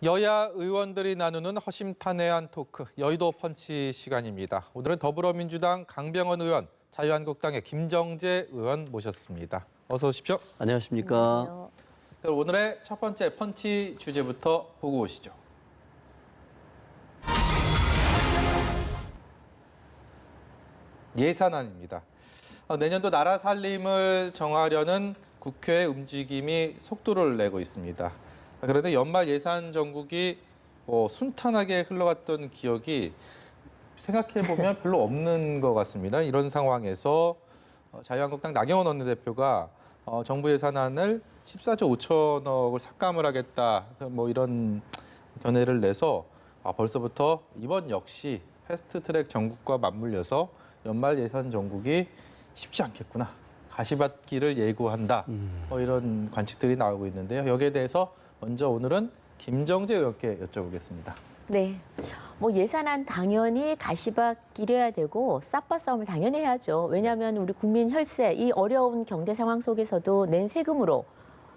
여야 의원들이 나누는 허심탄회한 토크, 여의도 펀치 시간입니다. 오늘은 더불어민주당 강병원 의원, 자유한국당의 김정재 의원 모셨습니다. 어서 오십시오. 안녕하십니까. 안녕하세요. 그럼 오늘의 첫 번째 펀치 주제부터 보고 오시죠. 예산안입니다. 내년도 나라 살림을 정하려는 국회의 움직임이 속도를 내고 있습니다. 그런데 연말 예산 정국이 순탄하게 흘러갔던 기억이 생각해보면 별로 없는 것 같습니다. 이런 상황에서 자유한국당 나경원 원내대표가 정부 예산안을 14조 5천억을 삭감을 하겠다, 이런 견해를 내서 벌써부터 이번 역시 패스트트랙 정국과 맞물려서 연말 예산 정국이 쉽지 않겠구나, 가시밭길을 예고한다, 이런 관측들이 나오고 있는데요. 여기에 대해서 먼저 오늘은 김정재 의원께 여쭤보겠습니다. 네, 예산안 당연히 가시밭길이어야 되고 싹밭 싸움을 당연히 해야죠. 왜냐하면 우리 국민 혈세, 이 어려운 경제 상황 속에서도 낸 세금으로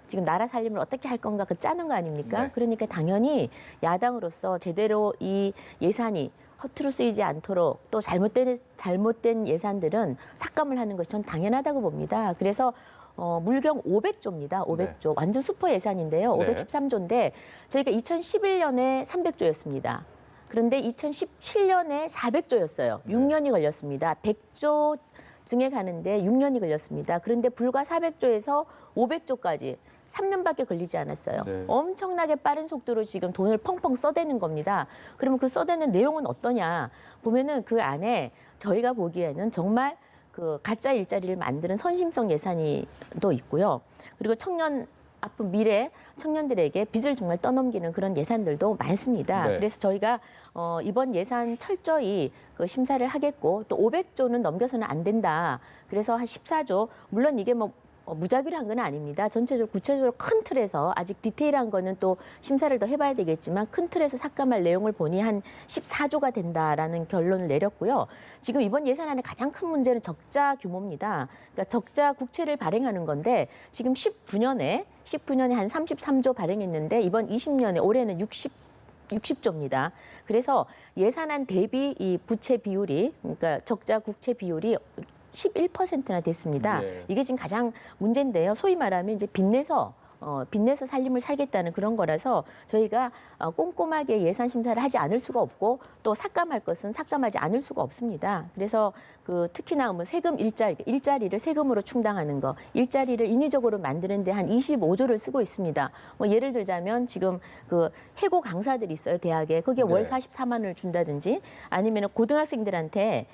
지금 나라 살림을 어떻게 할 건가 짜는 거 아닙니까? 네. 그러니까 당연히 야당으로서 제대로 이 예산이 허투루 쓰이지 않도록 또 잘못된 예산들은 삭감을 하는 것이 전 당연하다고 봅니다. 그래서 물경 500조입니다. 500조. 네. 완전 슈퍼 예산인데요. 네. 513조인데 저희가 2011년에 300조였습니다. 그런데 2017년에 400조였어요. 6년이 걸렸습니다. 100조 증에 가는데 6년이 걸렸습니다. 그런데 불과 400조에서 500조까지 3년밖에 걸리지 않았어요. 네. 엄청나게 빠른 속도로 지금 돈을 펑펑 써대는 겁니다. 그러면 그 써대는 내용은 어떠냐? 보면은 그 안에 저희가 보기에는 정말 그 가짜 일자리를 만드는 선심성 예산이 또 있고요. 그리고 앞으로 미래 청년들에게 빚을 정말 떠넘기는 그런 예산들도 많습니다. 네. 그래서 저희가 이번 예산 철저히 그 심사를 하겠고 또 500조는 넘겨서는 안 된다. 그래서 한 14조, 물론 이게 무작위로 한 건 아닙니다. 전체적으로 구체적으로 큰 틀에서 아직 디테일한 거는 또 심사를 더 해봐야 되겠지만 큰 틀에서 삭감할 내용을 보니 한 14조가 된다라는 결론을 내렸고요. 지금 이번 예산안의 가장 큰 문제는 적자 규모입니다. 그러니까 적자 국채를 발행하는 건데 지금 19년에 한 33조 발행했는데 이번 20년에 올해는 60조입니다. 그래서 예산안 대비 이 부채 비율이, 그러니까 적자 국채 비율이 11%나 됐습니다. 네. 이게 지금 가장 문제인데요. 소위 말하면 이제 빚내서 살림을 살겠다는 그런 거라서 저희가 꼼꼼하게 예산 심사를 하지 않을 수가 없고 또 삭감할 것은 삭감하지 않을 수가 없습니다. 그래서 특히나 세금 일자리를 세금으로 충당하는 거, 일자리를 인위적으로 만드는데 한 25조를 쓰고 있습니다. 예를 들자면 지금 해고 강사들이 있어요, 대학에. 거기에 월 네. 44만 원을 준다든지 아니면 고등학생들한테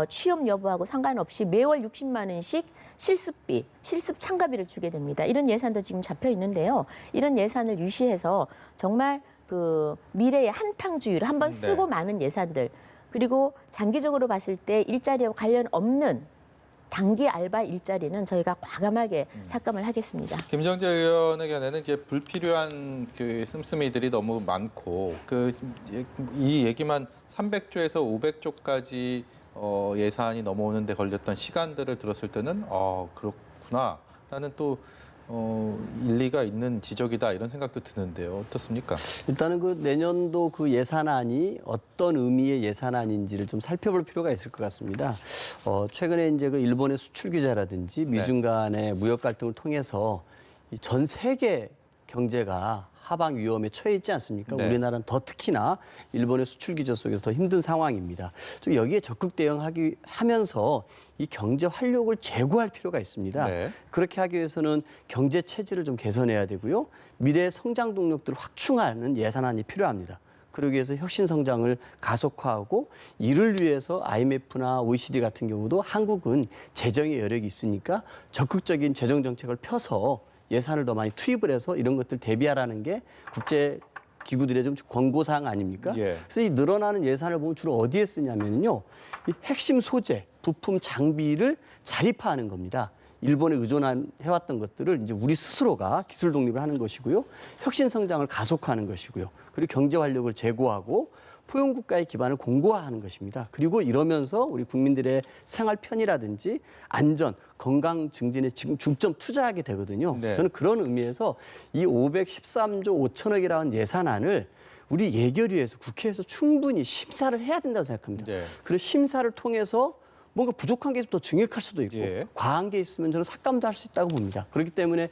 취업 여부하고 상관없이 매월 60만 원씩 실습 참가비를 주게 됩니다. 이런 예산도 지금 잡혀 있는데요. 이런 예산을 유시해서 정말 미래의 한탕주의를 한번 쓰고 네. 많은 예산들, 그리고 장기적으로 봤을 때 일자리와 관련 없는 단기 알바 일자리는 저희가 과감하게 삭감을 하겠습니다. 김정재 의원의 견해는 이제 불필요한 씀씀이들이 너무 많고 이 얘기만 300조에서 500조까지 예산이 넘어오는데 걸렸던 시간들을 들었을 때는 그렇구나라는 또 일리가 있는 지적이다, 이런 생각도 드는데요. 어떻습니까? 일단은 내년도 예산안이 어떤 의미의 예산안인지를 좀 살펴볼 필요가 있을 것 같습니다. 최근에 이제 일본의 수출 규제라든지 미중 간의 무역 갈등을 통해서 전 세계 경제가 하방 위험에 처해 있지 않습니까? 네. 우리나라는 더 특히나 일본의 수출 규제 속에서 더 힘든 상황입니다. 좀 여기에 적극 대응하면서 이 경제 활력을 제고할 필요가 있습니다. 네. 그렇게 하기 위해서는 경제 체질을 좀 개선해야 되고요. 미래의 성장 동력들을 확충하는 예산안이 필요합니다. 그러기 위해서 혁신 성장을 가속화하고 이를 위해서 IMF나 OECD 같은 경우도 한국은 재정의 여력이 있으니까 적극적인 재정 정책을 펴서 예산을 더 많이 투입을 해서 이런 것들 대비하라는 게 국제 기구들의 좀 권고사항 아닙니까? 예. 그래서 이 늘어나는 예산을 보면 주로 어디에 쓰냐면요. 이 핵심 소재, 부품, 장비를 자립화하는 겁니다. 일본에 의존해왔던 것들을 이제 우리 스스로가 기술 독립을 하는 것이고요. 혁신 성장을 가속화하는 것이고요. 그리고 경제 활력을 제고하고 포용 국가의 기반을 공고화하는 것입니다. 그리고 이러면서 우리 국민들의 생활 편의라든지 안전, 건강 증진에 지금 중점 투자하게 되거든요. 네. 저는 그런 의미에서 이 513조 5천억이라는 예산안을 우리 예결위에서 국회에서 충분히 심사를 해야 된다고 생각합니다. 네. 그리고 심사를 통해서 뭔가 부족한 게 더 증액할 수도 있고 예. 과한 게 있으면 저는 삭감도 할 수 있다고 봅니다. 그렇기 때문에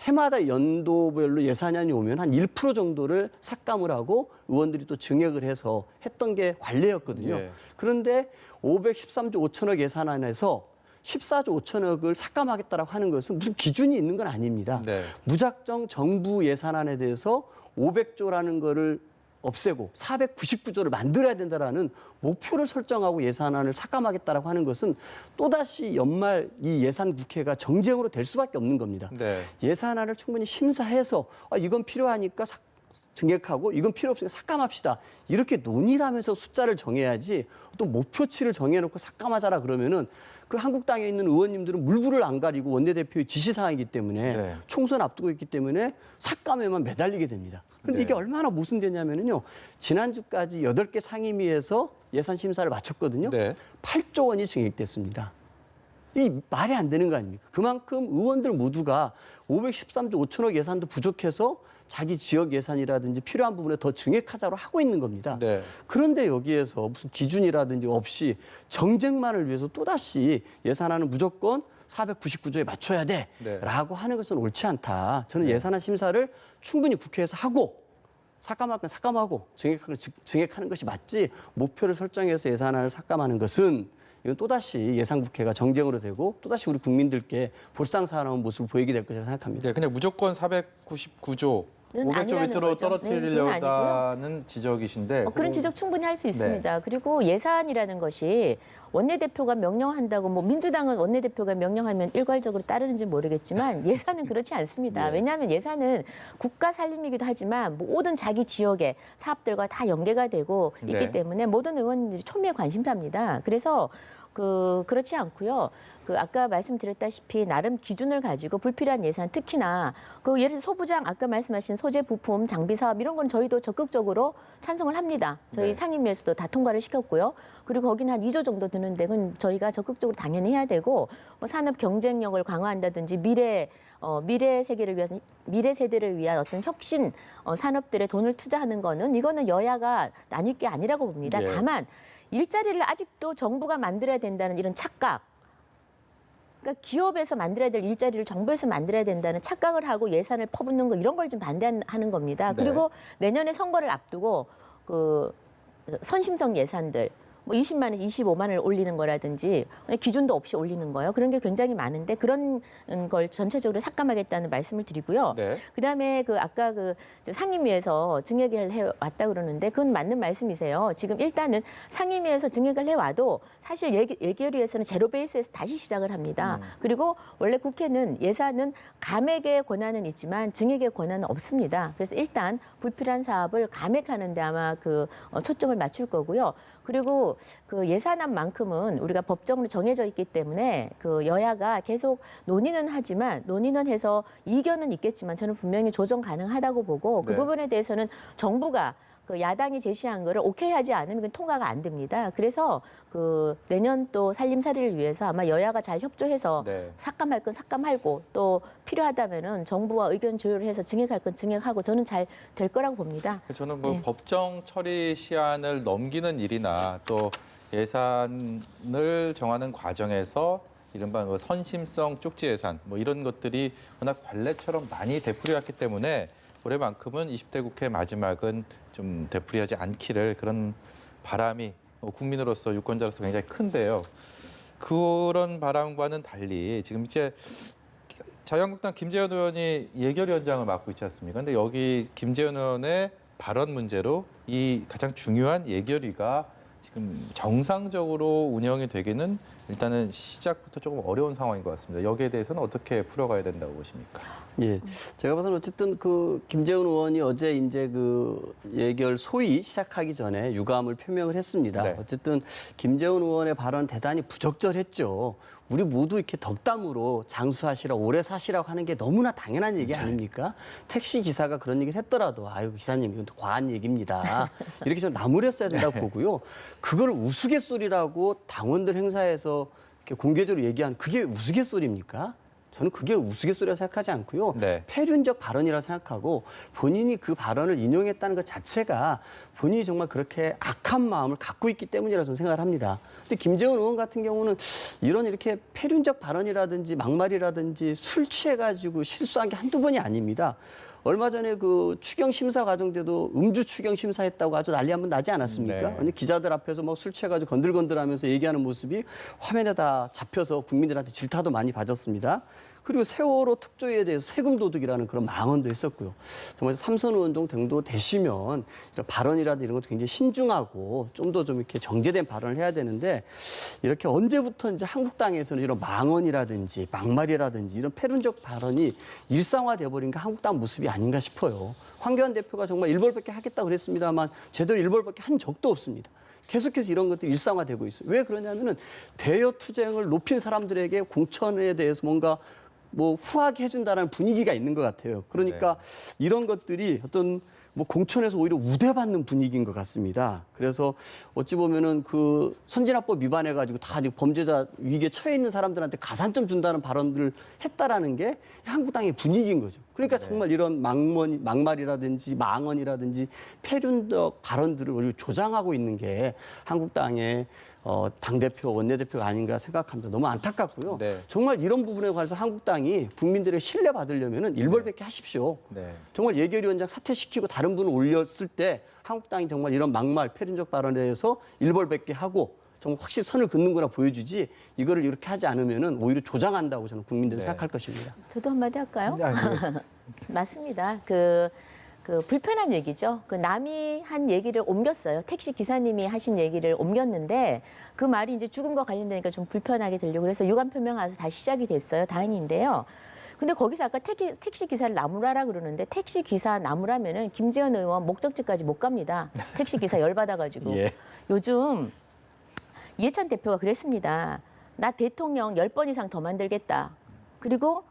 해마다 연도별로 예산안이 오면 한 1% 정도를 삭감을 하고 의원들이 또 증액을 해서 했던 게 관례였거든요. 예. 그런데 513조 5천억 예산안에서 14조 5천억을 삭감하겠다라고 하는 것은 무슨 기준이 있는 건 아닙니다. 네. 무작정 정부 예산안에 대해서 500조라는 거를 없애고 499조를 만들어야 된다라는 목표를 설정하고 예산안을 삭감하겠다라고 하는 것은 또다시 연말 이 예산 국회가 정쟁으로 될 수밖에 없는 겁니다. 네. 예산안을 충분히 심사해서 이건 필요하니까 증액하고 이건 필요 없으니까 삭감합시다. 이렇게 논의를 하면서 숫자를 정해야지 또 목표치를 정해놓고 삭감하자라 그러면은 그 한국당에 있는 의원님들은 물불을 안 가리고 원내대표의 지시사항이기 때문에 네. 총선 앞두고 있기 때문에 삭감에만 매달리게 됩니다. 그런데 네. 이게 얼마나 모순되냐면요. 지난주까지 8개 상임위에서 예산 심사를 마쳤거든요. 네. 8조 원이 증액됐습니다. 이 말이 안 되는 거 아닙니까? 그만큼 의원들 모두가 513조 5천억 예산도 부족해서 자기 지역 예산이라든지 필요한 부분에 더 증액하자고 하고 있는 겁니다. 네. 그런데 여기에서 무슨 기준이라든지 없이 정쟁만을 위해서 또다시 예산안은 무조건 499조에 맞춰야 돼라고 하는 것은 옳지 않다. 저는 네. 예산안 심사를 충분히 국회에서 하고 삭감할 건 삭감하고 증액하는 것이 맞지 목표를 설정해서 예산안을 삭감하는 것은 이건 또다시 예산국회가 정쟁으로 되고 또다시 우리 국민들께 볼상사나운 모습을 보이게 될 것이라고 생각합니다. 네, 그냥 무조건 499조, 는 500조 아니라는 밑으로 거죠. 떨어뜨리려다는 지적이신데 그런 지적 충분히 할 수 있습니다. 그리고 예산이라는 것이 원내대표가 명령한다고 뭐 민주당은 원내대표가 명령하면 일괄적으로 따르는지 모르겠지만 예산은 그렇지 않습니다. 예. 왜냐하면 예산은 국가 살림이기도 하지만 모든 자기 지역의 사업들과 다 연계가 되고 있기 네. 때문에 모든 의원들이 초미의 관심사입니다. 그래서 그렇지 않고요. 아까 말씀드렸다시피 나름 기준을 가지고 불필요한 예산 특히나 예를 들어 소부장 아까 말씀하신 소재 부품 장비 사업 이런 건 저희도 적극적으로 찬성을 합니다. 저희 네. 상임위에서도 다 통과를 시켰고요. 그리고 거긴 한 2조 정도 드는데 그건 저희가 적극적으로 당연히 해야 되고 뭐 산업 경쟁력을 강화한다든지 미래 세계를 위해서 미래 세대를 위한 어떤 혁신 산업들에 돈을 투자하는 이거는 여야가 나뉠 게 아니라고 봅니다. 예. 다만 일자리를 아직도 정부가 만들어야 된다는 이런 착각. 그러니까 기업에서 만들어야 될 일자리를 정부에서 만들어야 된다는 착각을 하고 예산을 퍼붓는 거 이런 걸 좀 반대하는 겁니다. 네. 그리고 내년에 선거를 앞두고 선심성 예산들 뭐 20만에서 25만을 올리는 거라든지 기준도 없이 올리는 거요. 그런 게 굉장히 많은데 그런 걸 전체적으로 삭감하겠다는 말씀을 드리고요. 네. 그다음에 아까 상임위에서 증액을 해왔다 그러는데 그건 맞는 말씀이세요. 지금 일단은 상임위에서 증액을 해와도 사실 예결위에서는 제로 베이스에서 다시 시작을 합니다. 그리고 원래 국회는 예산은 감액의 권한은 있지만 증액의 권한은 없습니다. 그래서 일단 불필요한 사업을 감액하는 데 아마 초점을 맞출 거고요. 그리고 예산안만큼은 우리가 법적으로 정해져 있기 때문에 여야가 계속 논의는 하지만 논의는 해서 이견은 있겠지만 저는 분명히 조정 가능하다고 보고 그 네. 부분에 대해서는 정부가 야당이 제시한 거를 오케이 하지 않으면 그건 통과가 안 됩니다. 그래서 내년 또 살림살이를 위해서 아마 여야가 잘 협조해서 네. 삭감할 건 삭감하고 또 필요하다면은 정부와 의견 조율을 해서 증액할 건 증액하고 저는 잘 될 거라고 봅니다. 저는 네. 법정 처리 시한을 넘기는 일이나 또 예산을 정하는 과정에서 이른바 선심성 쪽지 예산 이런 것들이 워낙 관례처럼 많이 되풀이했기 때문에 올해만큼은 20대 국회 마지막은 좀 되풀이하지 않기를 그런 바람이 국민으로서 유권자로서 굉장히 큰데요. 그런 바람과는 달리 지금 이제 자유한국당 김재현 의원이 예결위원장을 맡고 있지 않습니까? 근데 여기 김재현 의원의 발언 문제로 이 가장 중요한 예결위가 지금 정상적으로 운영이 되기는 일단은 시작부터 조금 어려운 상황인 것 같습니다. 여기에 대해서는 어떻게 풀어가야 된다고 보십니까? 예, 제가 봐서는 어쨌든 김재훈 의원이 어제 이제 예결 소위 시작하기 전에 유감을 표명을 했습니다. 네. 어쨌든 김재훈 의원의 발언 대단히 부적절했죠. 우리 모두 이렇게 덕담으로 장수하시라 오래 사시라고 하는 게 너무나 당연한 얘기 아닙니까? 택시 기사가 그런 얘기를 했더라도 아유 기사님 이건 또 과한 얘기입니다. 이렇게 좀 나무랬어야 된다고 보고요. 그걸 우스갯소리라고 당원들 행사에서 이렇게 공개적으로 얘기한 그게 우스갯소리입니까? 저는 그게 우스갯소리라 생각하지 않고요. 네. 폐륜적 발언이라 생각하고 본인이 그 발언을 인용했다는 것 자체가 본인이 정말 그렇게 악한 마음을 갖고 있기 때문이라고 저는 생각을 합니다. 근데 김재원 의원 같은 경우는 이런 이렇게 폐륜적 발언이라든지 막말이라든지 술 취해가지고 실수한 게 한두 번이 아닙니다. 얼마 전에 그 추경 심사 과정 때도 음주 추경 심사했다고 아주 난리 한번 나지 않았습니까? 네. 근데 기자들 앞에서 뭐 술 취해가지고 건들건들하면서 얘기하는 모습이 화면에 다 잡혀서 국민들한테 질타도 많이 받았습니다. 그리고 세월호 특조위에 대해서 세금 도둑이라는 그런 망언도 했었고요. 정말 삼선 의원 정도 되시면 이런 발언이라든지 이런 것도 굉장히 신중하고 좀 더 좀 이렇게 정제된 발언을 해야 되는데 이렇게 언제부터 이제 한국당에서는 이런 망언이라든지 막말이라든지 이런 패륜적 발언이 일상화돼 버린 게 한국당 모습이 아닌가 싶어요. 황교안 대표가 정말 일벌백계 하겠다고 그랬습니다만 제대로 일벌백계 한 적도 없습니다. 계속해서 이런 것들이 일상화되고 있어요. 왜 그러냐면은 대여 투쟁을 높인 사람들에게 공천에 대해서 뭔가 뭐 후하게 해준다는 분위기가 있는 것 같아요. 그러니까 이런 것들이 어떤 뭐 공천에서 오히려 우대받는 분위기인 것 같습니다. 그래서 어찌 보면은 그 선진화법 위반해가지고 다 아직 범죄자 위기에 처해 있는 사람들한테 가산점 준다는 발언들을 했다라는 게 한국당의 분위기인 거죠. 그러니까 정말 이런 막말이라든지 망언이라든지 폐륜적 발언들을 오히려 조장하고 있는 게 한국당의 당대표, 원내대표가 아닌가 생각합니다. 너무 안타깝고요. 네. 정말 이런 부분에 관해서 한국당이 국민들의 신뢰받으려면 일벌백계 하십시오. 네. 정말 예결위원장 사퇴시키고 다른 분을 올렸을 때 한국당이 정말 이런 막말, 폐륜적 발언에 대해서 일벌백계 하고 정말 확실히 선을 긋는구나 보여주지 이거를 이렇게 하지 않으면 오히려 조장한다고 저는 국민들이 네. 생각할 것입니다. 저도 한마디 할까요? 네. 맞습니다. 그 불편한 얘기죠. 그 남이 한 얘기를 옮겼어요. 택시 기사님이 하신 얘기를 옮겼는데 그 말이 이제 죽음과 관련되니까 좀 불편하게 들리고 그래서 유감 표명하면서 다시 시작이 됐어요. 다행인데요. 근데 거기서 아까 택시 기사를 나무라라 그러는데 택시 기사 나무라면은 김재원 의원 목적지까지 못 갑니다. 택시 기사 열받아가지고. 예. 요즘 이해찬 대표가 그랬습니다. 나 대통령 10번 이상 더 만들겠다. 그리고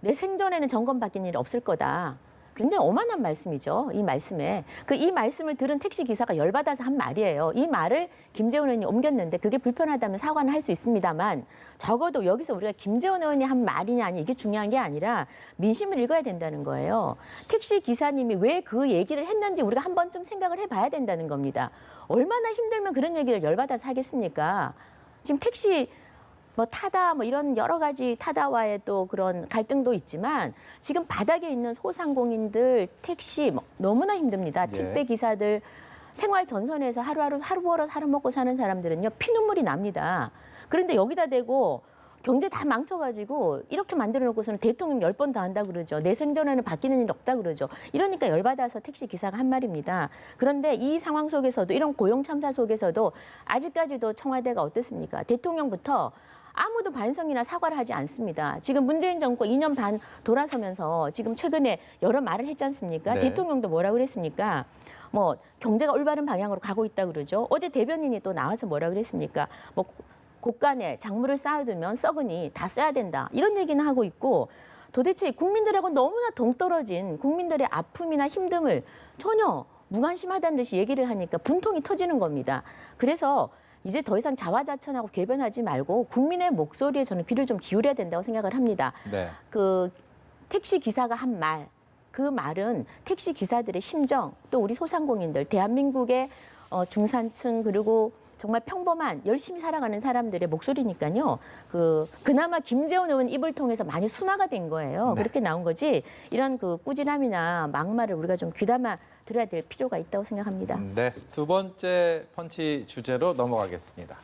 내 생전에는 정권 바뀐 일이 없을 거다. 굉장히 오만한 말씀이죠. 이 말씀에. 이 말씀을 들은 택시 기사가 열받아서 한 말이에요. 이 말을 김재원 의원이 옮겼는데 그게 불편하다면 사과는 할 수 있습니다만 적어도 여기서 우리가 김재원 의원이 한 말이냐 아니 이게 중요한 게 아니라 민심을 읽어야 된다는 거예요. 택시 기사님이 왜 그 얘기를 했는지 우리가 한 번쯤 생각을 해봐야 된다는 겁니다. 얼마나 힘들면 그런 얘기를 열받아서 하겠습니까? 지금 택시 뭐 타다 뭐 이런 여러 가지 타다와의 또 그런 갈등도 있지만 지금 바닥에 있는 소상공인들 택시 뭐 너무나 힘듭니다. 예. 택배 기사들 생활 전선에서 하루 벌어 하루 먹고 사는 사람들은요 피눈물이 납니다. 그런데 여기다 대고 경제 다 망쳐가지고 이렇게 만들어 놓고서는 대통령 10번 더 한다 그러죠. 내 생전에는 바뀌는 일 없다 그러죠. 이러니까 열받아서 택시 기사가 한 말입니다. 그런데 이 상황 속에서도 이런 고용 참사 속에서도 아직까지도 청와대가 어떻습니까? 대통령부터 아무도 반성이나 사과를 하지 않습니다. 지금 문재인 정권 2년 반 돌아서면서 지금 최근에 여러 말을 했지 않습니까? 네. 대통령도 뭐라고 그랬습니까? 뭐 경제가 올바른 방향으로 가고 있다 그러죠. 어제 대변인이 또 나와서 뭐라 그랬습니까? 뭐 곳간에 작물을 쌓아두면 썩으니 다 써야 된다. 이런 얘기는 하고 있고 도대체 국민들하고 너무나 동떨어진 국민들의 아픔이나 힘듦을 전혀 무관심하다는 듯이 얘기를 하니까 분통이 터지는 겁니다. 그래서 이제 더 이상 자화자찬하고 궤변하지 말고 국민의 목소리에 저는 귀를 좀 기울여야 된다고 생각을 합니다. 네. 그 택시 기사가 한 말, 그 말은 택시 기사들의 심정, 또 우리 소상공인들, 대한민국의 중산층 그리고 정말 평범한 열심히 살아가는 사람들의 목소리니까요. 그나마 김재원 의원 입을 통해서 많이 순화가 된 거예요. 네. 그렇게 나온 거지. 이런 그 꾸지람이나 막말을 우리가 좀 귀담아 들어야 될 필요가 있다고 생각합니다. 네. 두 번째 펀치 주제로 넘어가겠습니다.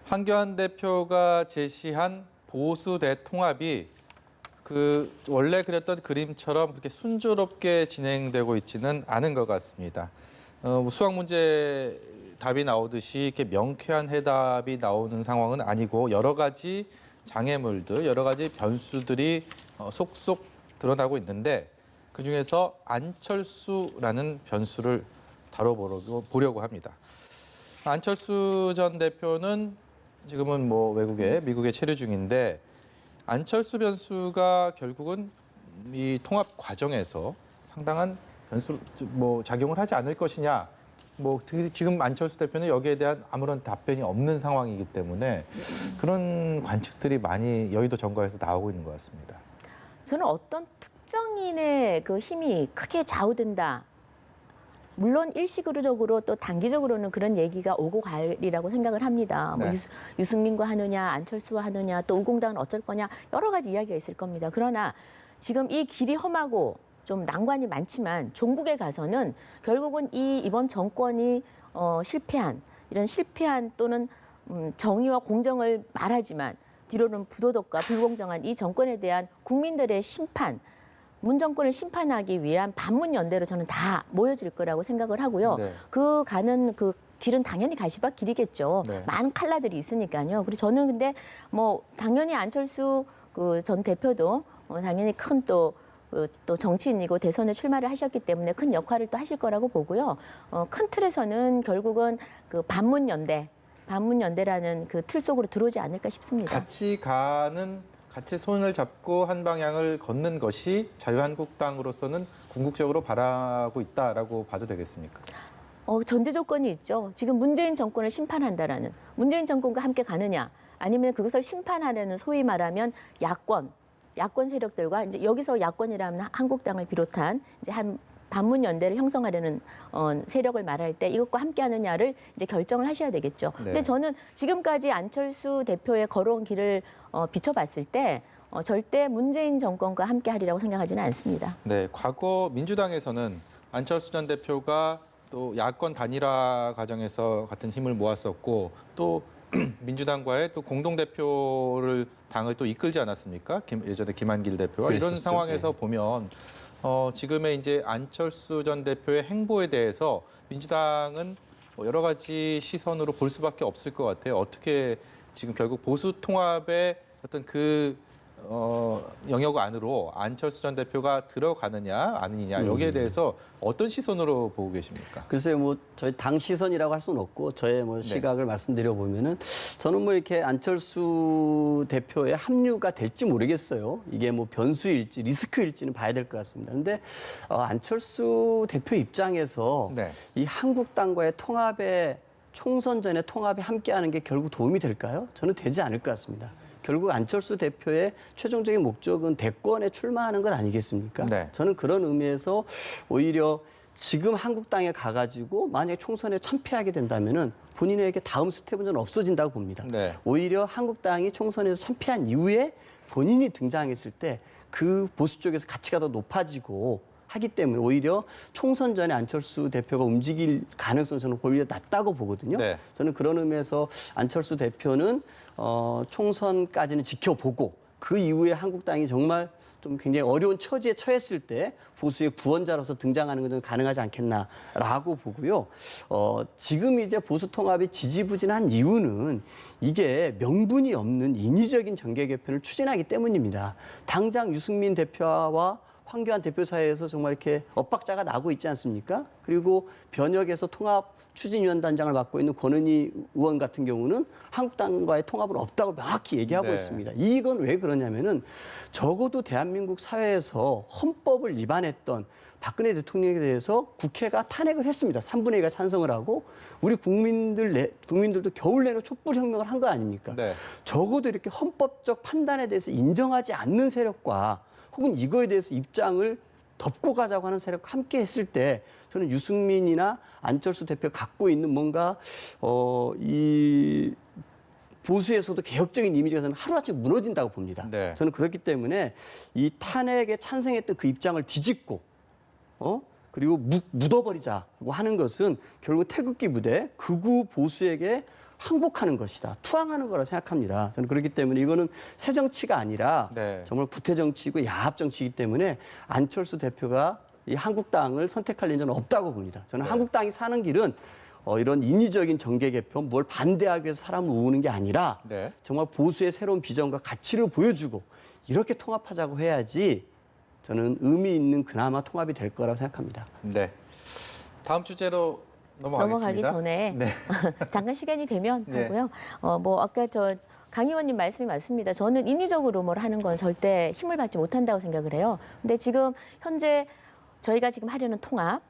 황교안 대표가 제시한 보수 대통합이 원래 그렸던 그림처럼 그렇게 순조롭게 진행되고 있지는 않은 것 같습니다. 수학 문제 답이 나오듯이 이렇게 명쾌한 해답이 나오는 상황은 아니고 여러 가지 장애물들, 여러 가지 변수들이 속속 드러나고 있는데 그중에서 안철수라는 변수를 다뤄보려고 합니다. 안철수 전 대표는 지금은 뭐 외국에 미국에 체류 중인데 안철수 변수가 결국은 이 통합 과정에서 상당한 변수 뭐 작용을 하지 않을 것이냐. 뭐 지금 안철수 대표는 여기에 대한 아무런 답변이 없는 상황이기 때문에 그런 관측들이 많이 여의도 정가에서 나오고 있는 것 같습니다. 저는 어떤 특정인의 그 힘이 크게 좌우된다. 물론 일시적으로 또 단기적으로는 그런 얘기가 오고 가리라고 생각을 합니다. 뭐 네. 유승민과 하느냐, 안철수와 하느냐, 또 우공당은 어쩔 거냐 여러 가지 이야기가 있을 겁니다. 그러나 지금 이 길이 험하고 좀 난관이 많지만 종북에 가서는 결국은 이번 정권이 실패한 이런 실패한 또는 정의와 공정을 말하지만 뒤로는 부도덕과 불공정한 이 정권에 대한 국민들의 심판, 문 정권을 심판하기 위한 반문연대로 저는 다 모여질 거라고 생각을 하고요. 네. 그 가는 그 길은 당연히 가시밭 길이겠죠. 네. 많은 칼라들이 있으니까요. 그리고 저는 근데 뭐 당연히 안철수 그 전 대표도 당연히 큰 또 정치인이고 대선에 출마를 하셨기 때문에 큰 역할을 또 하실 거라고 보고요. 큰 틀에서는 결국은 그 반문연대라는 그 틀 속으로 들어오지 않을까 싶습니다. 같이 손을 잡고 한 방향을 걷는 것이 자유한국당으로서는 궁극적으로 바라고 있다라고 봐도 되겠습니까? 전제 조건이 있죠. 지금 문재인 정권을 심판한다라는 문재인 정권과 함께 가느냐 아니면 그것을 심판하려는 소위 말하면 야권 세력들과 이제 여기서 야권이라면 한국당을 비롯한 이제 한 반문연대를 형성하려는 세력을 말할 때 이것과 함께 하느냐를 이제 결정을 하셔야 되겠죠. 네. 근데 저는 지금까지 안철수 대표의 걸어온 길을 비춰봤을 때 절대 문재인 정권과 함께 하리라고 생각하지는 않습니다. 네, 과거 민주당에서는 안철수 전 대표가 또 야권 단일화 과정에서 같은 힘을 모았었고 또 민주당과의 또 공동대표를 당을 또 이끌지 않았습니까? 예전에 김한길 대표와 이런 그랬었죠. 상황에서 네. 보면 지금의 이제 안철수 전 대표의 행보에 대해서 민주당은 여러 가지 시선으로 볼 수밖에 없을 것 같아요. 어떻게 지금 결국 보수 통합의 어떤 그 영역 안으로 안철수 전 대표가 들어가느냐 아니냐 여기에 대해서 어떤 시선으로 보고 계십니까? 글쎄요, 뭐 저희 당 시선이라고 할 수는 없고 저의 뭐 시각을 말씀드려 보면은 저는 뭐 이렇게 안철수 대표의 합류가 될지 모르겠어요. 이게 뭐 변수일지 리스크일지는 봐야 될 것 같습니다. 그런데 안철수 대표 입장에서 네. 이 한국당과의 통합에 총선 전에 통합에 함께하는 게 결국 도움이 될까요? 저는 되지 않을 것 같습니다. 결국 안철수 대표의 최종적인 목적은 대권에 출마하는 것 아니겠습니까? 네. 저는 그런 의미에서 오히려 지금 한국당에 가가지고 만약에 총선에 참패하게 된다면은 본인에게 다음 스텝은 저는 없어진다고 봅니다. 네. 오히려 한국당이 총선에서 참패한 이후에 본인이 등장했을 때 그 보수 쪽에서 가치가 더 높아지고 하기 때문에 오히려 총선 전에 안철수 대표가 움직일 가능성은 저는 오히려 낮다고 보거든요. 네. 저는 그런 의미에서 안철수 대표는 총선까지는 지켜보고 그 이후에 한국당이 정말 좀 굉장히 어려운 처지에 처했을 때 보수의 구원자로서 등장하는 것은 가능하지 않겠나라고 보고요. 지금 이제 보수 통합이 지지부진한 이유는 이게 명분이 없는 인위적인 정계 개편을 추진하기 때문입니다. 당장 유승민 대표와 황교안 대표 사이에서 정말 이렇게 엇박자가 나고 있지 않습니까? 그리고 변혁에서 통합 추진위원단장을 맡고 있는 권은희 의원 같은 경우는 한국당과의 통합은 없다고 명확히 얘기하고 네. 있습니다. 이건 왜 그러냐면은 적어도 대한민국 사회에서 헌법을 위반했던 박근혜 대통령에 대해서 국회가 탄핵을 했습니다. 3분의 2가 찬성을 하고 우리 국민들도 겨울 내내 촛불혁명을 한 거 아닙니까? 네. 적어도 이렇게 헌법적 판단에 대해서 인정하지 않는 세력과 혹은 이거에 대해서 입장을 덮고 가자고 하는 세력과 함께 했을 때 저는 유승민이나 안철수 대표가 갖고 있는 뭔가 이 보수에서도 개혁적인 이미지가 저는 하루아침에 무너진다고 봅니다. 네. 저는 그렇기 때문에 이 탄핵에 찬성했던 그 입장을 뒤집고 그리고 묻어버리자고 하는 것은 결국 태극기 부대 극우 보수에게 항복하는 것이다. 투항하는 거라 생각합니다. 저는 그렇기 때문에 이거는 새 정치가 아니라 네. 정말 구태 정치이고 야합 정치이기 때문에 안철수 대표가 이 한국당을 선택할 일은 없다고 봅니다. 저는 네. 한국당이 사는 길은 이런 인위적인 정계 개편, 뭘 반대하기 위해서 사람을 모으는 게 아니라 네. 정말 보수의 새로운 비전과 가치를 보여주고 이렇게 통합하자고 해야지 저는 의미 있는 그나마 통합이 될 거라고 생각합니다. 네. 다음 주제로 넘어가기 넘어가겠습니다. 전에 네. 잠깐 시간이 되면 네. 하고요. 뭐 아까 강 의원님 말씀이 맞습니다. 저는 인위적으로 뭘 하는 건 절대 힘을 받지 못한다고 생각을 해요. 근데 지금 현재 저희가 지금 하려는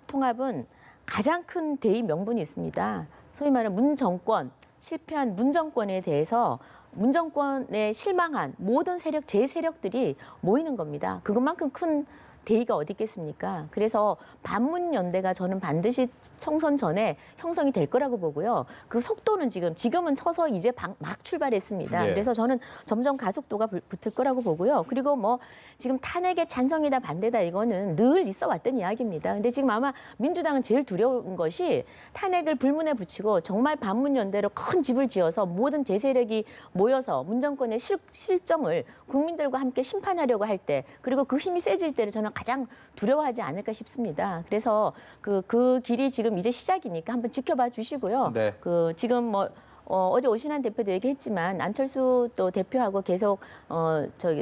통합은 가장 큰 대의 명분이 있습니다. 소위 말하는 문정권, 실패한 문정권에 대해서 문정권에 실망한 모든 제 세력들이 모이는 겁니다. 그것만큼 큰 대의가 어디 있겠습니까? 그래서 반문연대가 저는 반드시 총선 전에 형성이 될 거라고 보고요. 그 속도는 지금은 서서 이제 막 출발했습니다. 네. 그래서 저는 점점 가속도가 붙을 거라고 보고요. 그리고 뭐 지금 탄핵에 찬성이다 반대다 이거는 늘 있어 왔던 이야기입니다. 근데 지금 아마 민주당은 제일 두려운 것이 탄핵을 불문에 붙이고 정말 반문연대로 큰 집을 지어서 모든 제세력이 모여서 문정권의 실정을 국민들과 함께 심판하려고 할 때, 그리고 그 힘이 세질 때를 저는 가장 두려워하지 않을까 싶습니다. 그래서 그 길이 지금 이제 시작이니까 한번 지켜봐 주시고요. 네. 지금 뭐 어제 오신환 대표도 얘기했지만 안철수 또 대표하고 계속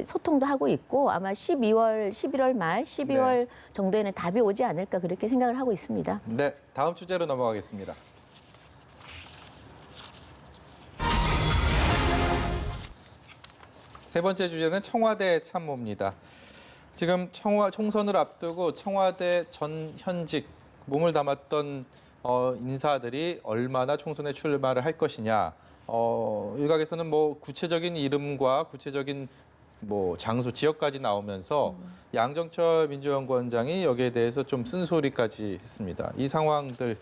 소통도 하고 있고 아마 11월 말 12월 정도에는 답이 오지 않을까 그렇게 생각을 하고 있습니다. 네, 다음 주제로 넘어가겠습니다. 세 번째 주제는 청와대 참모입니다. 지금 총선을 앞두고 청와대 전 현직 몸을 담았던 인사들이 얼마나 총선에 출마를 할 것이냐. 일각에서는 뭐 구체적인 이름과 구체적인 뭐 장소, 지역까지 나오면서 양정철 민주연구원장이 여기에 대해서 좀 쓴소리까지 했습니다. 이 상황들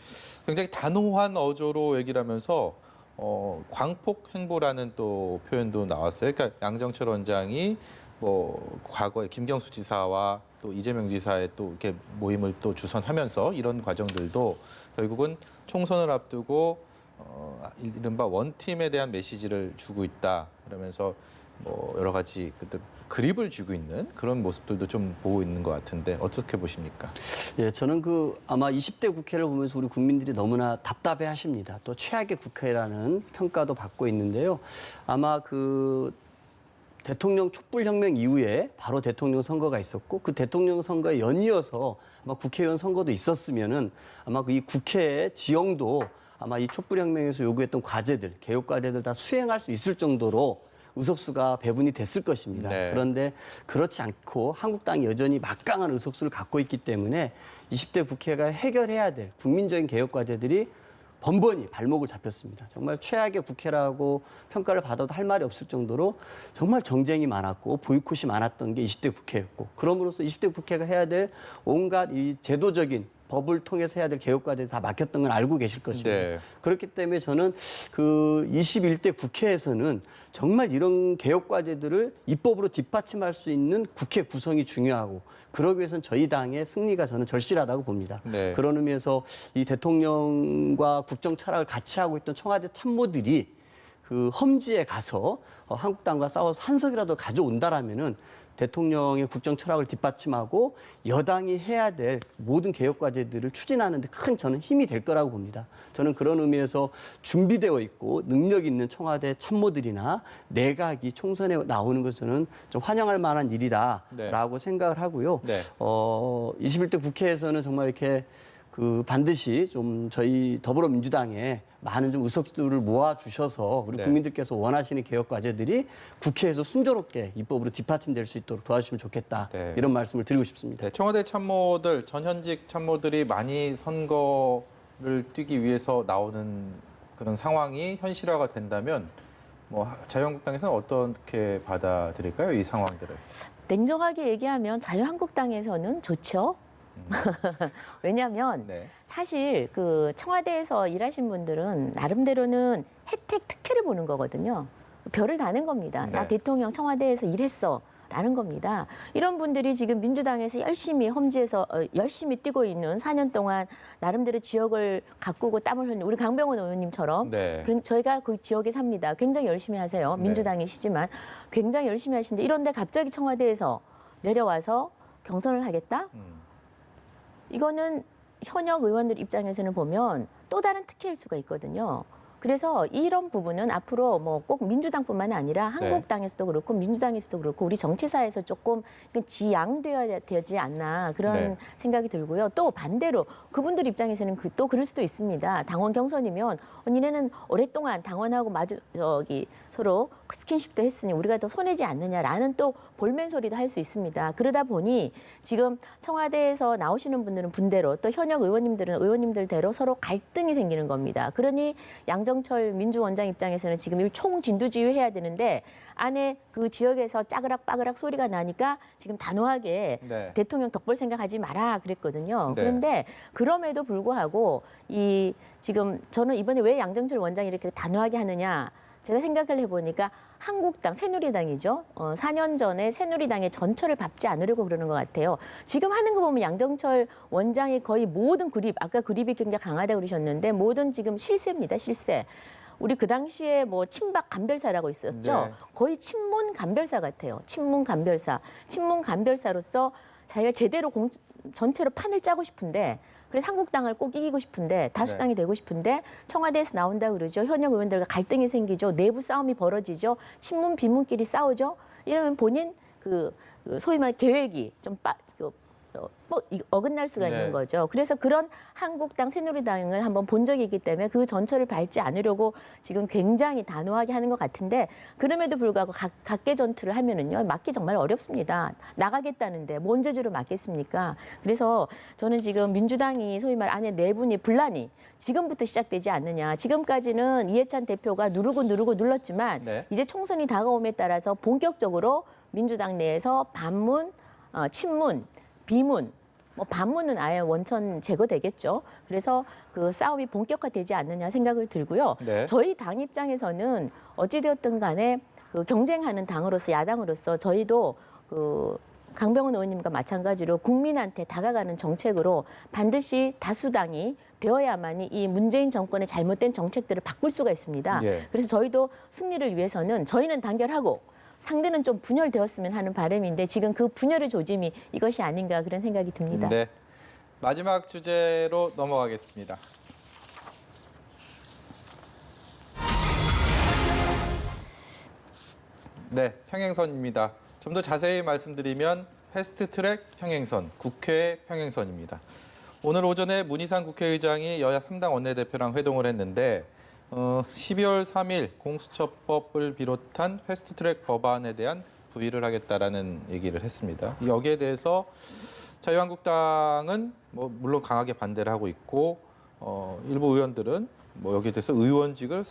굉장히 단호한 어조로 얘기를 하면서 광폭 행보라는 또 표현도 나왔어요. 그러니까 양정철 원장이 뭐 과거에 김경수 지사와 또 이재명 지사의 또 이렇게 모임을 또 주선하면서 이런 과정들도 결국은 총선을 앞두고 이른바 원팀에 대한 메시지를 주고 있다. 그러면서 뭐 여러 가지 그립을 쥐고 있는 그런 모습들도 좀 보고 있는 것 같은데 어떻게 보십니까? 예, 저는 아마 20대 국회를 보면서 우리 국민들이 너무나 답답해 하십니다. 또 최악의 국회라는 평가도 받고 있는데요. 아마 대통령 촛불혁명 이후에 바로 대통령 선거가 있었고 그 대통령 선거에 연이어서 아마 국회의원 선거도 있었으면은 아마 이 국회의 지형도 아마 이 촛불혁명에서 요구했던 과제들, 개혁 과제들 다 수행할 수 있을 정도로 의석수가 배분이 됐을 것입니다. 네. 그런데 그렇지 않고 한국당이 여전히 막강한 의석수를 갖고 있기 때문에 20대 국회가 해결해야 될 국민적인 개혁 과제들이 번번이 발목을 잡혔습니다. 정말 최악의 국회라고 평가를 받아도 할 말이 없을 정도로 정말 정쟁이 많았고 보이콧이 많았던 게 20대 국회였고 그럼으로써 20대 국회가 해야 될 온갖 이 제도적인 법을 통해서 해야 될 개혁과제 다 막혔던 건 알고 계실 것입니다. 네. 그렇기 때문에 저는 21대 국회에서는 정말 이런 개혁과제들을 입법으로 뒷받침할 수 있는 국회 구성이 중요하고 그러기 위해서는 저희 당의 승리가 저는 절실하다고 봅니다. 네. 그런 의미에서 이 대통령과 국정 철학을 같이 하고 있던 청와대 참모들이 험지에 가서 한국당과 싸워서 한 석이라도 가져온다라면은 대통령의 국정 철학을 뒷받침하고 여당이 해야 될 모든 개혁 과제들을 추진하는 데 큰 저는 힘이 될 거라고 봅니다. 저는 그런 의미에서 준비되어 있고 능력 있는 청와대 참모들이나 내각이 총선에 나오는 것은 좀 환영할 만한 일이다라고 생각을 하고요. 네. 21대 국회에서는 정말 이렇게 반드시 좀 저희 더불어민주당에 많은 좀 의석수를 모아주셔서 우리 네. 국민들께서 원하시는 개혁 과제들이 국회에서 순조롭게 입법으로 뒷받침될 수 있도록 도와주시면 좋겠다. 네. 이런 말씀을 드리고 싶습니다. 네, 청와대 참모들, 전현직 참모들이 많이 선거를 뛰기 위해서 나오는 그런 상황이 현실화가 된다면 뭐 자유한국당에서는 어떻게 받아들일까요? 이 상황들을. 냉정하게 얘기하면 자유한국당에서는 좋죠. 왜냐하면 네. 사실 청와대에서 일하신 분들은 나름대로는 혜택 특혜를 보는 거거든요. 별을 다는 겁니다. 나 네. 대통령 청와대에서 일했어. 라는 겁니다. 이런 분들이 지금 민주당에서 열심히 험지에서 열심히 뛰고 있는 4년 동안 나름대로 지역을 가꾸고 땀을 흘린 우리 강병원 의원님처럼 네. 저희가 그 지역에 삽니다. 굉장히 열심히 하세요. 네. 민주당이시지만 굉장히 열심히 하시는데 이런데 갑자기 청와대에서 내려와서 경선을 하겠다? 이거는 현역 의원들 입장에서는 보면 또 다른 특혜일 수가 있거든요. 그래서 이런 부분은 앞으로 뭐 꼭 민주당뿐만 아니라 한국당에서도 그렇고 민주당에서도 그렇고 우리 정치사에서 조금 지양되어야 되지 않나 그런 네. 생각이 들고요. 또 반대로 그분들 입장에서는 또 그럴 수도 있습니다. 당원 경선이면 니네는 오랫동안 당원하고 서로 스킨십도 했으니 우리가 더 손해지 않느냐라는 또 볼멘 소리도 할 수 있습니다. 그러다 보니 지금 청와대에서 나오시는 분들은 분대로 또 현역 의원님들은 의원님들대로 서로 갈등이 생기는 겁니다. 그러니 양정철 민주원장 입장에서는 지금 이 총진두지휘해야 되는데 안에 그 지역에서 짜그락빠그락 소리가 나니까 지금 단호하게 네. 대통령 덕볼 생각하지 마라 그랬거든요. 네. 그런데 그럼에도 불구하고 지금 저는 이번에 왜 양정철 원장이 이렇게 단호하게 하느냐 제가 생각을 해보니까 한국당, 새누리당이죠. 4년 전에 새누리당의 전철을 밟지 않으려고 그러는 것 같아요. 지금 하는 거 보면 양정철 원장이 거의 모든 그립, 아까 그립이 굉장히 강하다고 그러셨는데 모든 지금 실세입니다, 실세. 우리 그 당시에 뭐 친박 감별사라고 있었죠. 네. 거의 친문 감별사 같아요. 친문 감별사. 친문 감별사로서 자기가 제대로 전체로 판을 짜고 싶은데 그래서 한국당을 꼭 이기고 싶은데 다수당이 되고 싶은데 청와대에서 나온다 그러죠. 현역 의원들과 갈등이 생기죠. 내부 싸움이 벌어지죠. 친문 비문끼리 싸우죠. 이러면 본인 소위 말해 계획이 좀 어긋날 수가 네. 있는 거죠. 그래서 그런 한국당, 새누리당을 한번 본 적이 있기 때문에 그 전철을 밟지 않으려고 지금 굉장히 단호하게 하는 것 같은데 그럼에도 불구하고 각계 전투를 하면은요 막기 정말 어렵습니다. 나가겠다는데 뭔 재주로 막겠습니까? 그래서 저는 지금 민주당이 소위 말 안에 내분이 분란이 지금부터 시작되지 않느냐. 지금까지는 이해찬 대표가 누르고 눌렀지만 네. 이제 총선이 다가옴에 따라서 본격적으로 민주당 내에서 반문, 친문, 비문, 뭐 반문은 아예 원천 제거되겠죠. 그래서 그 싸움이 본격화되지 않느냐 생각을 들고요. 네. 저희 당 입장에서는 어찌되었든 간에 그 경쟁하는 당으로서 야당으로서 저희도 강병원 의원님과 마찬가지로 국민한테 다가가는 정책으로 반드시 다수당이 되어야만이 이 문재인 정권의 잘못된 정책들을 바꿀 수가 있습니다. 예. 그래서 저희도 승리를 위해서는 저희는 단결하고 상대는 좀 분열되었으면 하는 바람인데 지금 그 분열의 조짐이 이것이 아닌가 그런 생각이 듭니다. 네. 마지막 주제로 넘어가겠습니다. 네, 평행선입니다. 좀 더 자세히 말씀드리면 패스트트랙 평행선, 국회 평행선입니다. 오늘 오전에 문희상 국회의장이 여야 3당 원내대표랑 회동을 했는데 12월 3일 공수처법을 비롯한 패스트트랙 법안에 대한 부의를 하겠다라는 얘기를 했습니다. 여기에 대해서 자유한국당은 물론 강하게 반대를 하고 있고 일부 의원들은 여기에 대해서 의원직을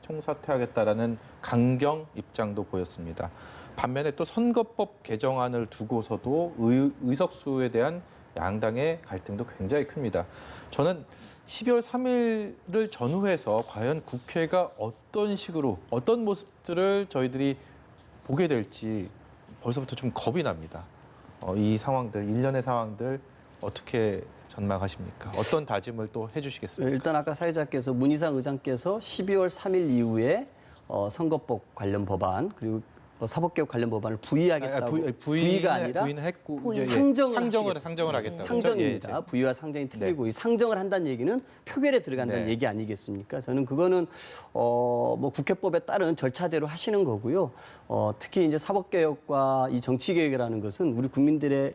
총사퇴하겠다라는 강경 입장도 보였습니다. 반면에 또 선거법 개정안을 두고서도 의석수에 대한 양당의 갈등도 굉장히 큽니다. 저는 12월 3일을 전후해서 과연 국회가 어떤 식으로 어떤 모습들을 저희들이 보게 될지 벌써부터 좀 겁이 납니다. 이 상황들, 일련의 상황들 어떻게 전망하십니까? 어떤 다짐을 또 해주시겠습니까? 일단 아까 사회자께서 문희상 의장께서 12월 3일 이후에 선거법 관련 법안 그리고 사법개혁 관련 법안을 부의하겠다고 부의가 아니라 부의는 했고 상정을 상정을 하겠다고 상정입니다. 부의와 상정이 틀리고 이 상정을 한다는 얘기는 표결에 들어간다는 얘기 아니겠습니까? 저는 그거는 국회법에 따른 절차대로 하시는 거고요. 특히 이제 사법개혁과 이 정치개혁이라는 것은 우리 국민들의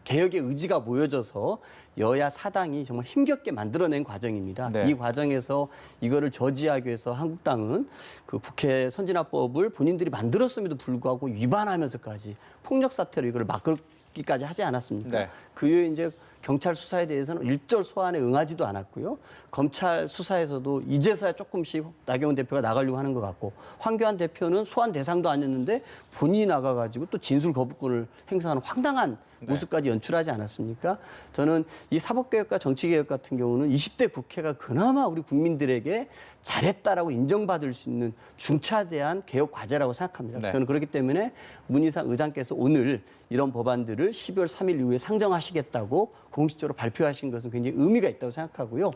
개혁의 의지가 모여져서 여야 사당이 정말 힘겹게 만들어낸 과정입니다. 네. 이 과정에서 이거를 저지하기 위해서 한국당은 그 국회 선진화법을 본인들이 만들었음에도 불구하고 위반하면서까지 폭력 사태로 이걸 막기까지 하지 않았습니까? 네. 그 이후에 이제 경찰 수사에 대해서는 일절 소환에 응하지도 않았고요. 검찰 수사에서도 이제서야 조금씩 나경원 대표가 나가려고 하는 것 같고 황교안 대표는 소환 대상도 아니었는데 본인이 나가가지고 또 진술 거부권을 행사하는 황당한 모습까지 연출하지 않았습니까? 저는 이 사법개혁과 정치개혁 같은 경우는 20대 국회가 그나마 우리 국민들에게 잘했다라고 인정받을 수 있는 중차대한 개혁 과제라고 생각합니다. 네. 저는 그렇기 때문에 문희상 의장께서 오늘 이런 법안들을 12월 3일 이후에 상정하시겠다고 공식적으로 발표하신 것은 굉장히 의미가 있다고 생각하고요.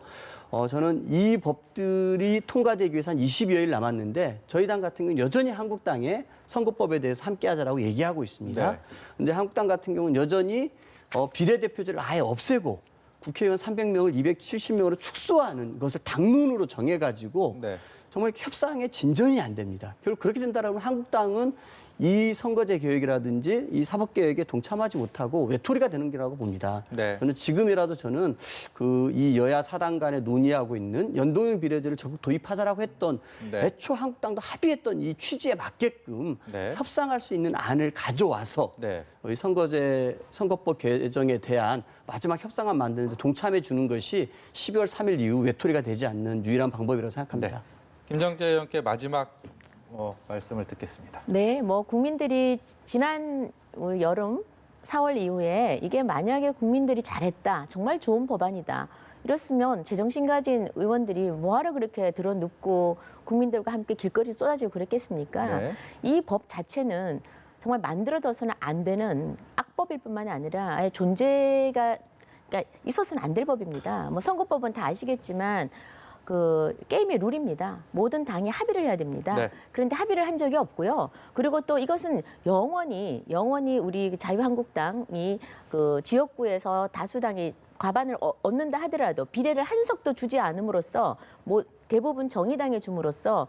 저는 이 법들이 통과되기 위해서 한 20여일 남았는데 저희 당 같은 경우는 여전히 한국당의 선거법에 대해서 함께하자라고 얘기하고 있습니다. 그런데 한국당 같은 경우는 여전히 비례대표제를 아예 없애고 국회의원 300명을 270명으로 축소하는 것을 당론으로 정해가지고 정말 협상의 진전이 안 됩니다. 결국 그렇게 된다라면 한국당은 이 선거제 개혁이라든지 이 사법 개혁에 동참하지 못하고 외톨이가 되는 거라고 봅니다. 네. 저는 지금이라도 저는 이 여야 사당 간에 논의하고 있는 연동형 비례제를 적극 도입하자라고 했던 네. 애초 한국당도 합의했던 이 취지에 맞게끔 네. 협상할 수 있는 안을 가져와서 네. 이 선거법 개정에 대한 마지막 협상안 만드는 데 동참해 주는 것이 12월 3일 이후 외톨이가 되지 않는 유일한 방법이라고 생각합니다. 네. 김정재 의원께 마지막 말씀을 듣겠습니다. 네, 뭐 국민들이 지난 올 여름 4월 이후에 이게 만약에 국민들이 잘했다, 정말 좋은 법안이다. 이렇으면 제정신 가진 의원들이 뭐하러 그렇게 들어눕고 국민들과 함께 길거리 쏟아지고 그랬겠습니까? 네. 이 법 자체는 정말 만들어져서는 안 되는 악법일 뿐만이 아니라 아예 존재가 그러니까 있어서는 안 될 법입니다. 뭐 선거법은 다 아시겠지만 그 게임의 룰입니다. 모든 당이 합의를 해야 됩니다. 네. 그런데 합의를 한 적이 없고요. 그리고 또 이것은 영원히 우리 자유한국당이 그 지역구에서 다수당이 과반을 얻는다 하더라도 비례를 한 석도 주지 않음으로써 뭐 대부분 정의당에 줌으로써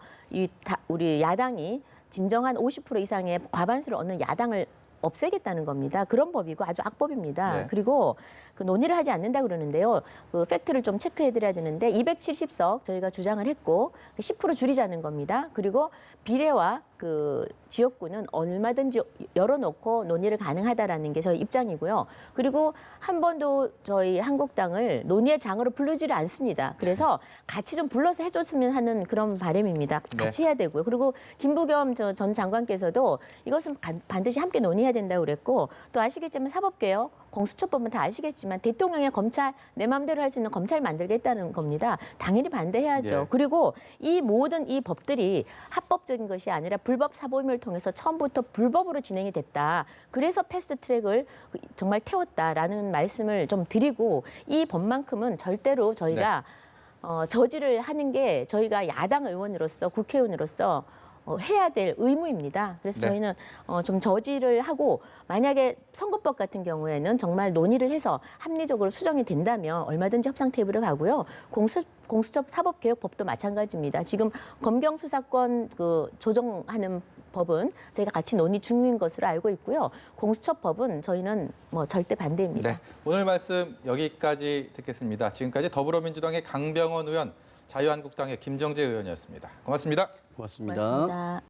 우리 야당이 진정한 50% 이상의 과반수를 얻는 야당을 없애겠다는 겁니다. 그런 법이고 아주 악법입니다. 네. 그리고 그 논의를 하지 않는다 그러는데요. 그 팩트를 좀 체크해드려야 되는데 270석 저희가 주장을 했고 10% 줄이자는 겁니다. 그리고 비례와 그 지역구는 얼마든지 열어놓고 논의를 가능하다라는 게 저희 입장이고요. 그리고 한 번도 저희 한국당을 논의의 장으로 부르지를 않습니다. 그래서 같이 좀 불러서 해줬으면 하는 그런 바람입니다. 같이 해야 되고요. 그리고 김부겸 전 장관께서도 이것은 반드시 함께 논의해야 된다고 그랬고 또 아시겠지만 사법개혁, 공수처법은 다 아시겠지만 대통령의 검찰 내 마음대로 할 수 있는 검찰 만들겠다는 겁니다. 당연히 반대해야죠. 예. 그리고 이 모든 이 법들이 합법적인 것이 아니라 불법 사보임을 통해서 처음부터 불법으로 진행이 됐다. 그래서 패스트트랙을 정말 태웠다라는 말씀을 좀 드리고 이 법만큼은 절대로 저희가 저지를 하는 게 저희가 야당 의원으로서 국회의원으로서 해야 될 의무입니다. 그래서 네. 저희는 좀 저지를 하고 만약에 선거법 같은 경우에는 정말 논의를 해서 합리적으로 수정이 된다면 얼마든지 협상 테이블을 가고요. 공수처 사법개혁법도 마찬가지입니다. 지금 검경 수사권 조정하는 법은 저희가 같이 논의 중인 것으로 알고 있고요. 공수처법은 저희는 뭐 절대 반대입니다. 네. 오늘 말씀 여기까지 듣겠습니다. 지금까지 더불어민주당의 강병원 의원, 자유한국당의 김정재 의원이었습니다. 고맙습니다. 고맙습니다. 고맙습니다.